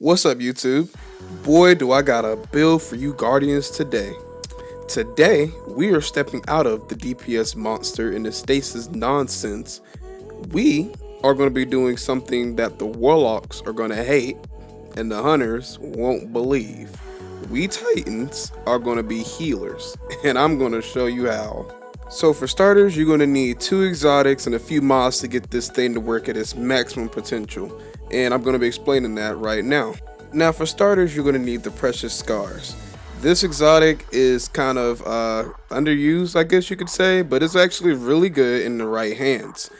What's up, YouTube? Boy, do I got a build for you Guardians today. Today, we are stepping out of the DPS monster and the stasis nonsense. We are going to be doing something that the warlocks are going to hate and the hunters won't believe. We titans are going to be healers, and I'm going to show you how. So for starters, you're going to need 2 exotics and a few mods to get this thing to work at its maximum potential. And I'm going to be explaining that right now. Now for starters, you're going to need the precious scars. This exotic is kind of underused, I guess you could say, but it's actually really good in the right hands.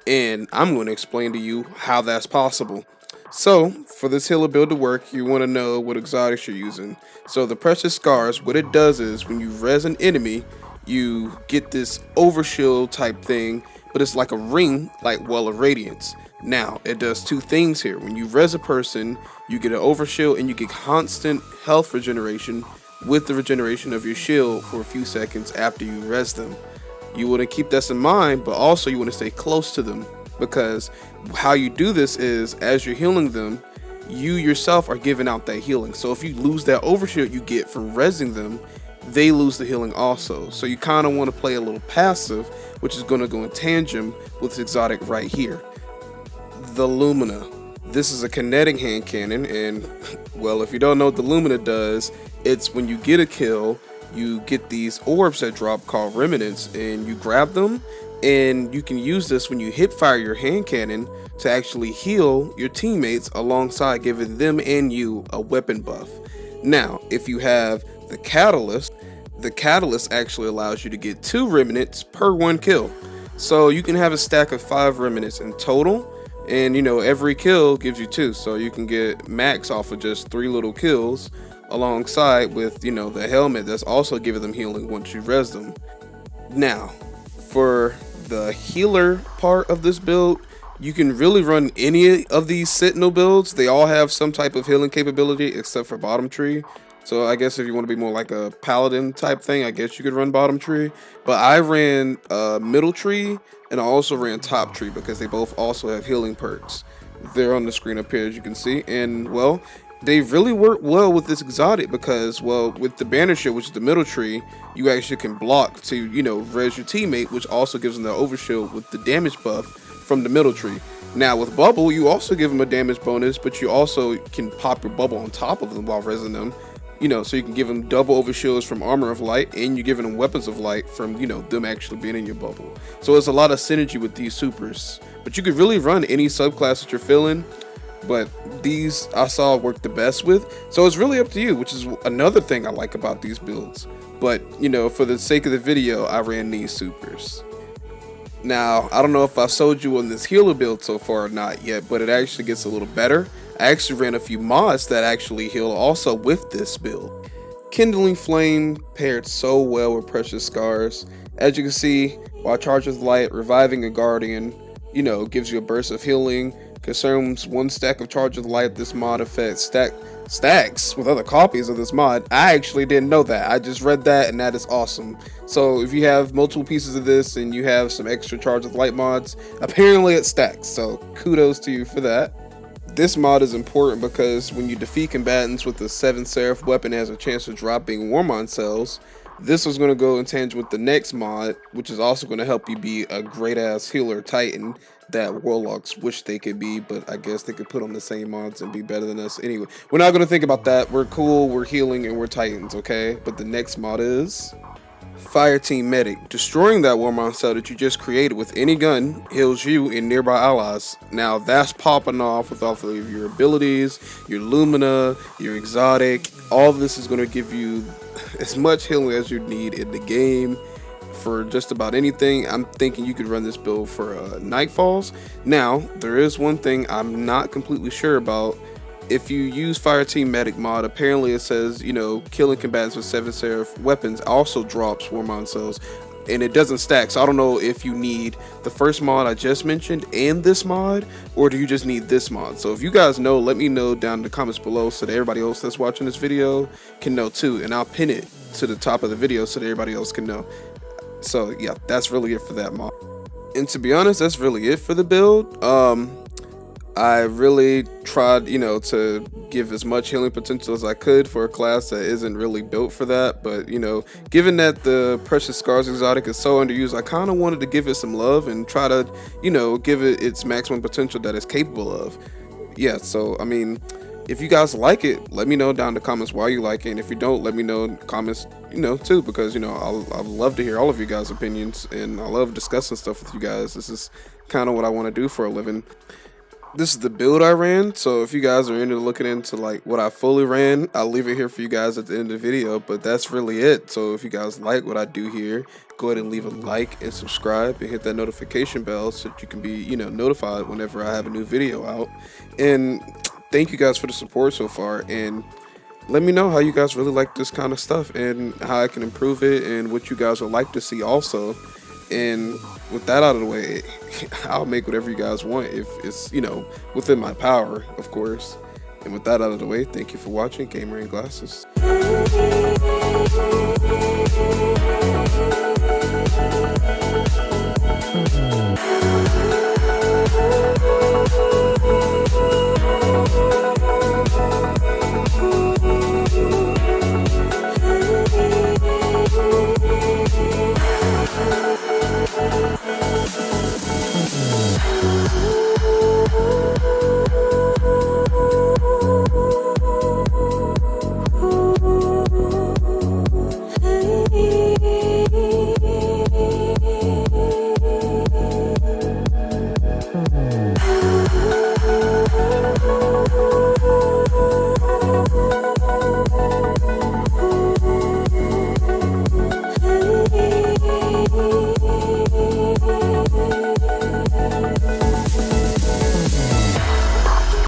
And I'm going to explain to you how that's possible. So for this healer build to work, you want to know what exotics you're using. So the precious scars, what it does is when you res an enemy, you get this overshield type thing, but it's like a ring, like Well of Radiance. Now, it does 2 things here. When you res a person, you get an overshield and you get constant health regeneration with the regeneration of your shield for a few seconds after you res them. You want to keep this in mind, but also you want to stay close to them, because how you do this is as you're healing them, you yourself are giving out that healing. So if you lose that overshield you get from resing them, they lose the healing also. So you kind of want to play a little passive, which is going to go in tandem with this exotic right here. The Lumina. This is a kinetic hand cannon, and well, if you don't know what the Lumina does, it's when you get a kill, you get these orbs that drop called remnants, and you grab them, and you can use this when you hip fire your hand cannon to actually heal your teammates alongside giving them and you a weapon buff. Now, if you have the catalyst actually allows you to get 2 remnants per 1 kill. So you can have a stack of 5 remnants in total, and every kill gives you 2, so you can get max off of just 3 little kills alongside with the helmet that's also giving them healing once you res them. Now for the healer part of this build, you can really run any of these sentinel builds. They all have some type of healing capability except for bottom tree. So I guess if you want to be more like a paladin type thing, I guess you could run bottom tree. But I ran middle tree, and I also ran top tree because they both also have healing perks. They're on the screen up here, as you can see. And well, they really work well with this exotic because, well, with the banner shield, which is the middle tree, you actually can block to, res your teammate, which also gives them the overshield with the damage buff from the middle tree. Now with bubble, you also give them a damage bonus, but you also can pop your bubble on top of them while resing them. So you can give them double overshields from Armor of Light, and you're giving them Weapons of Light from, them actually being in your bubble. So there's a lot of synergy with these supers. But you could really run any subclass that you're feeling, but these I saw work the best with. So it's really up to you, which is another thing I like about these builds. But, for the sake of the video, I ran these supers. Now, I don't know if I sold you on this healer build so far or not yet, but it actually gets a little better. I actually ran a few mods that actually heal also with this build. Kindling Flame paired so well with Precious Scars. As you can see, while charged with light, reviving a guardian, gives you a burst of healing. Consumes 1 stack of charge with light. This mod effect stacks with other copies of this mod. I actually didn't know that. I just read that, and that is awesome. So if you have multiple pieces of this and you have some extra charge with light mods, apparently it stacks. So kudos to you for that. This mod is important because when you defeat combatants with the 7 Seraph weapon, it has a chance of dropping Wormon cells. This is going to go in tangent with the next mod, which is also going to help you be a great ass healer titan that warlocks wish they could be, but I guess they could put on the same mods and be better than us. Anyway, we're not going to think about that. We're cool, we're healing, and we're titans, okay? But the next mod is Fire Team Medic. Destroying that Wormon cell that you just created with any gun heals you and nearby allies. Now that's popping off with all of your abilities, your Lumina, your exotic. All of this is going to give you as much healing as you need in the game for just about anything. I'm thinking you could run this build for Nightfalls. Now there is one thing I'm not completely sure about. If you use Fire Team Medic mod, apparently it says, killing combatants with 7 Seraph weapons also drops Wormon cells, and it doesn't stack. So I don't know if you need the first mod I just mentioned and this mod, or do you just need this mod? So if you guys know, let me know down in the comments below so that everybody else that's watching this video can know too, and I'll pin it to the top of the video so that everybody else can know. So yeah, that's really it for that mod. And to be honest, that's really it for the build. I really tried, to give as much healing potential as I could for a class that isn't really built for that. But, given that the Precious Scars exotic is so underused, I kind of wanted to give it some love and try to, give it its maximum potential that it's capable of. Yeah, so, I mean, if you guys like it, let me know down in the comments why you like it. And if you don't, let me know in the comments, too, because, I'll love to hear all of you guys' opinions. And I love discussing stuff with you guys. This is kind of what I want to do for a living. This is the build I ran, so if you guys are into looking into like what I fully ran, I'll leave it here for you guys at the end of the video. But that's really it. So if you guys like what I do here, go ahead and leave a like and subscribe and hit that notification bell so that you can be, notified whenever I have a new video out. And thank you guys for the support so far, and let me know how you guys really like this kind of stuff and how I can improve it and what you guys would like to see also. And with that out of the way, I'll make whatever you guys want if it's, within my power, of course. And with that out of the way, thank you for watching Gamer and Glasses.